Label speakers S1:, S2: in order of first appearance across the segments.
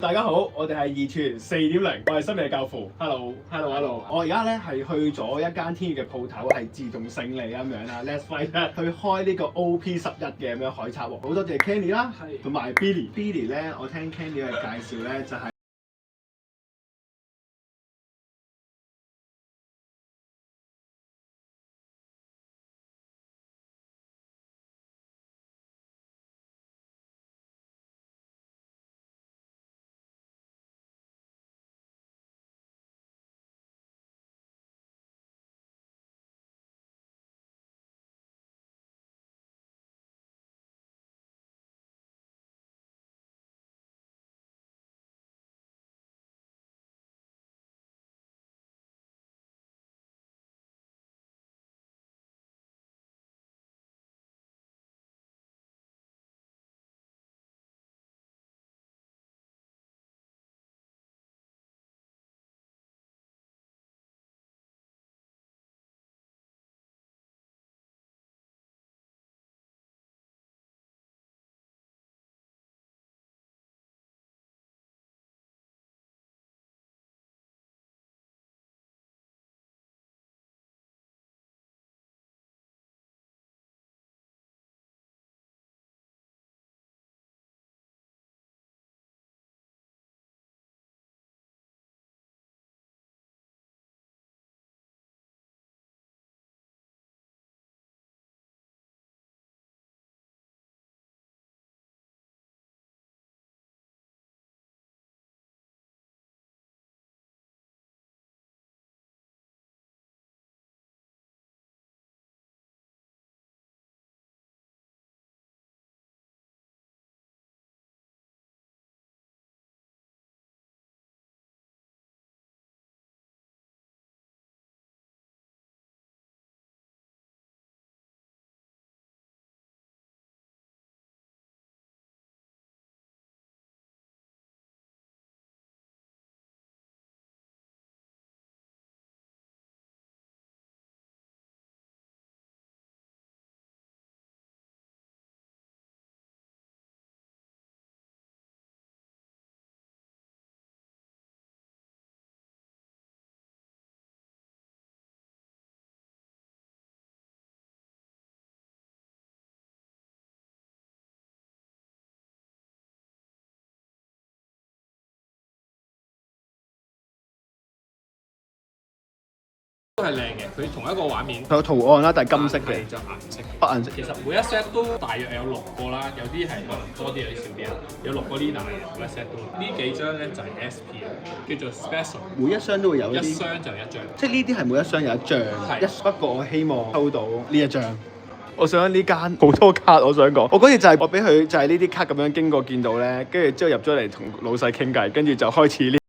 S1: 大家好，我哋係2傳4.0，我係心理教父。Hello。我而家咧係去咗一間天意嘅鋪頭，係自動勝利咁樣啦。Let's fight 去開呢個 OP11嘅咁樣海賊喎。好多謝 Candy 啦，同埋 Billy。Billy 咧，我聽 Candy 嘅介紹咧就係、
S2: 都係靚嘅，佢同一個畫面，
S1: 佢有圖案啦，但係金色嘅，
S2: 就顏色。
S1: 北顏色。
S2: 其實每一 set 都大約有6個啦，有啲係可能多啲，有啲少啲啦。有6個 leader 嘅每一 set 都。呢幾張咧就係 SP 啦，叫做 special。
S1: 每一箱都會有
S2: 一箱就一張。
S1: 即係呢啲係每一箱有一張。
S2: 係。
S1: 不過我希望抽到呢一張。我想呢間好多卡，我想講，我嗰次就係我俾佢就係呢啲卡咁樣經過見到咧，跟住之後入咗嚟同老細傾偈，跟住就開始呢。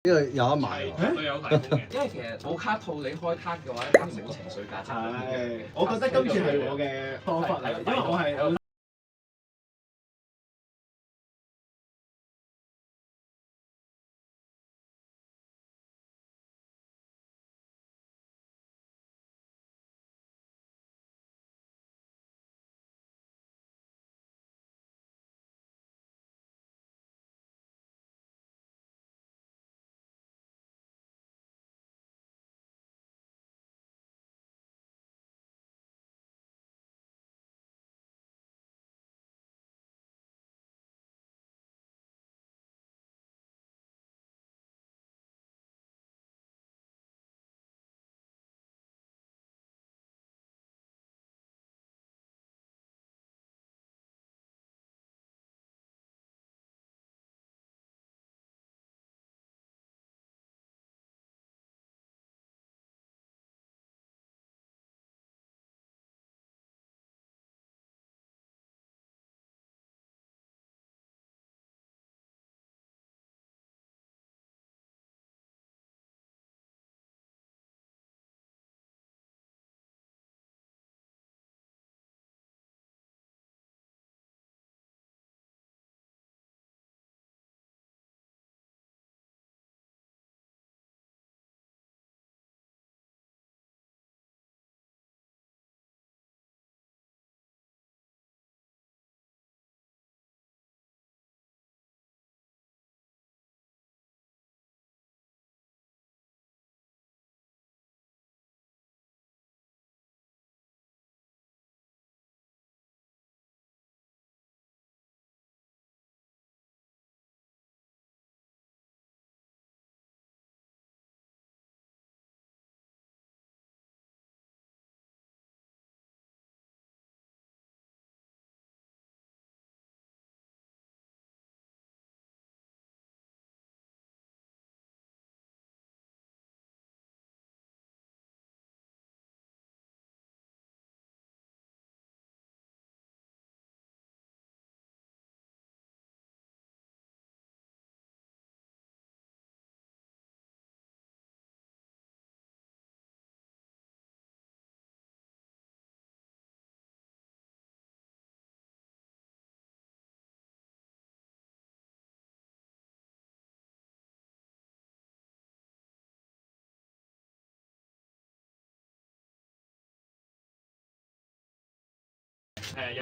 S3: 呢個有得買喎。
S2: 都有提供嘅。
S4: 因為其實冇卡套你開卡嘅話，一定冇情緒價值。
S1: 係，我覺得今次係我嘅方法嚟，因為我係
S2: 有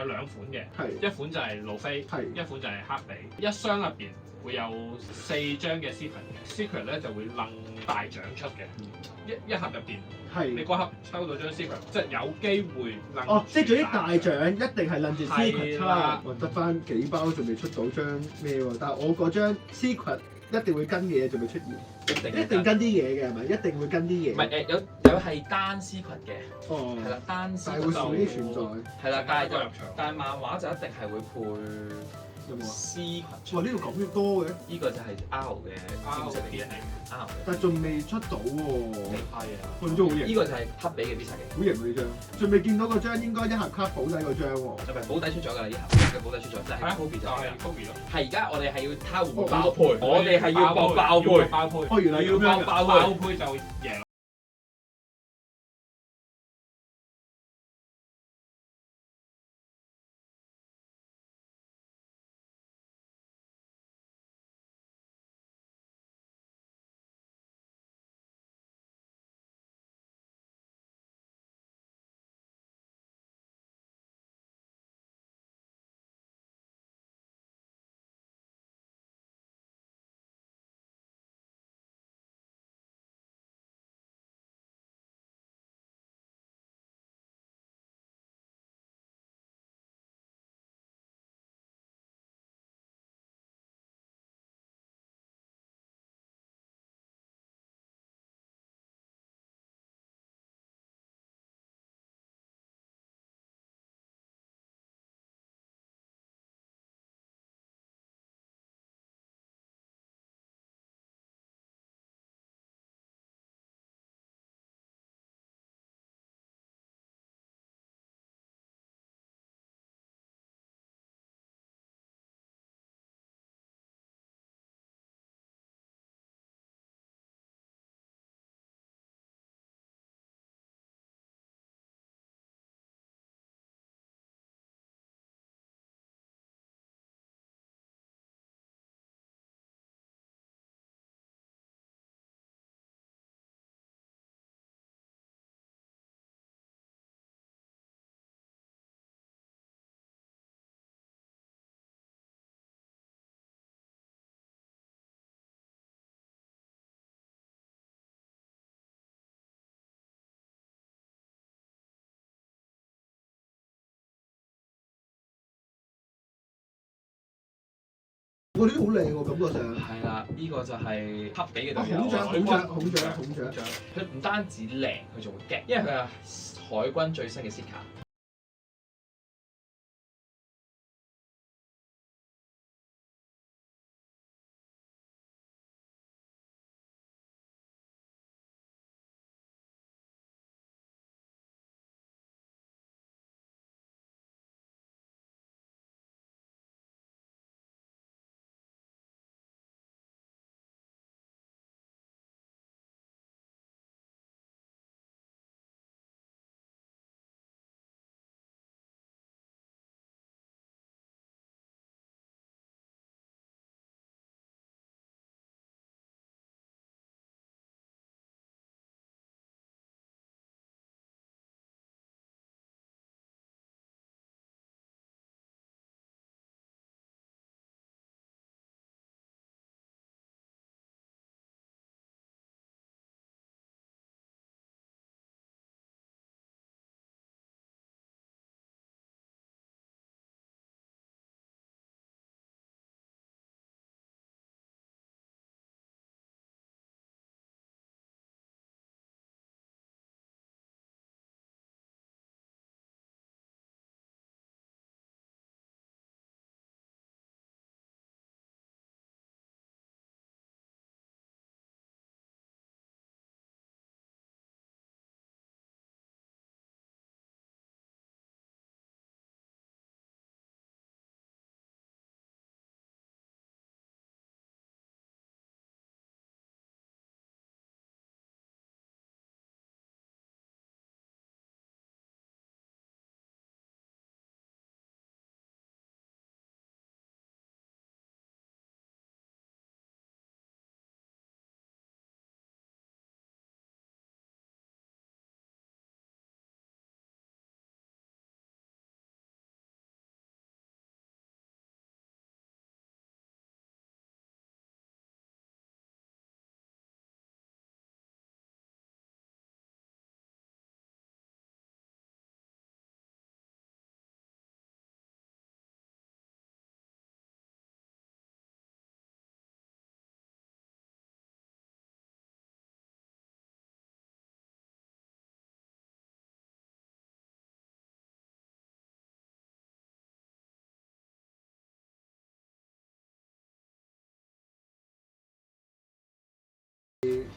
S2: 兩款嘅，
S1: 係
S2: 一款就係路飛，
S1: 係
S2: 一款就係黑比。一箱入邊會有4張嘅 secret 咧就會掕大獎出嘅。一盒入邊，你
S1: 係
S2: 嗰盒收到張 secret，即係有機會掕。
S1: 哦，即係做啲大獎一定係撚住 secret
S2: 係啦
S1: 出，我得翻幾包仲未出到張咩喎？但係我嗰張 secret 一定會跟嘅嘢仲未出現，一定跟啲嘢嘅係咪？一定會跟啲嘢。
S4: 唔係有係單 secret 嘅，
S1: 哦，
S4: 係啦，單
S1: 但係
S4: secret
S1: 會少啲
S4: 就
S1: 存在。
S4: 係啦，但係就
S2: 入場。
S4: 但係漫畫就一定係會配
S1: 有冇啊？
S4: secret 出
S1: 哇！呢度咁多嘅，
S4: 呢個就係 R 嘅招式嚟嘅 R 嘅。
S1: 但係仲未出到喎。
S2: 係啊，
S1: 換咗好型，
S4: 呢個就係黑比嘅必殺技，
S1: 好型喎呢張，仲未見到嗰張應該一盒卡保底嗰張喎。
S4: 就係保底出咗㗎啦，呢盒嘅保底出咗，就係 Kobe 就係
S2: 係 Kobe 咯。
S4: 係而家我哋係要睇下會唔會爆配，我哋係要搏爆配，
S2: 爆配，
S1: 哦，原來要
S4: 要
S1: 咁樣㗎。
S4: 爆爆配。
S2: 爆配就贏。
S1: 我啲好靚喎，感覺上。
S4: 係啦，呢個就係黑比嘅
S1: 啊，
S4: 隊友。
S1: 孔雀，孔雀，孔雀，孔雀。
S4: 佢唔單止靚，佢仲會激，因為佢係海軍最新嘅 s 卡。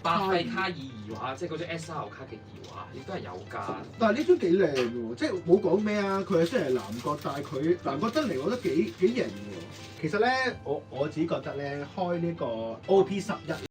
S4: 巴菲卡爾兒畫，即係嗰張 SR 卡嘅兒畫，亦都係有價。
S1: 但係呢張幾靚喎，即係冇講咩啊！佢係雖然係南國，但係佢南國得嚟，我覺得幾型喎。其實咧，我自己覺得咧，開呢個 OP11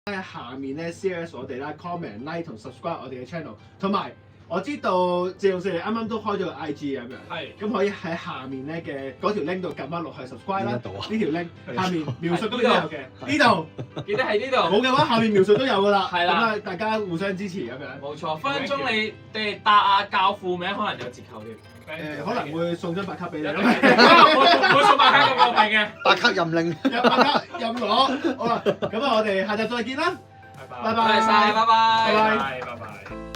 S1: 喺下面咧 share 我哋啦 ，comment、like 同 subscribe 我哋嘅 channel， 同埋我知道自用四嚟啱啱都開咗個 IG 咁樣，
S2: 係
S1: 咁可以喺下面咧嘅嗰條 link 度撳翻落去 subscribe 啦。
S3: 邊一度啊？
S1: 呢條 link 下面描述都有嘅，呢度
S4: 記得喺呢度。
S1: 冇嘅話，下面描述都有噶啦。
S4: 係啦
S1: 咁啊，大家互相支持咁樣。
S4: 冇錯，分分鐘你哋答啊教父名可能有折扣添。
S1: 可能會送張白卡俾你。
S2: 唔會送白卡咁過分嘅。
S3: 白卡任令。
S1: 有白卡任攞。好啦，咁啊，我哋下集再見啦。
S2: 拜拜。
S1: 拜拜
S4: 多謝晒，拜拜。
S1: 拜拜
S2: 拜拜。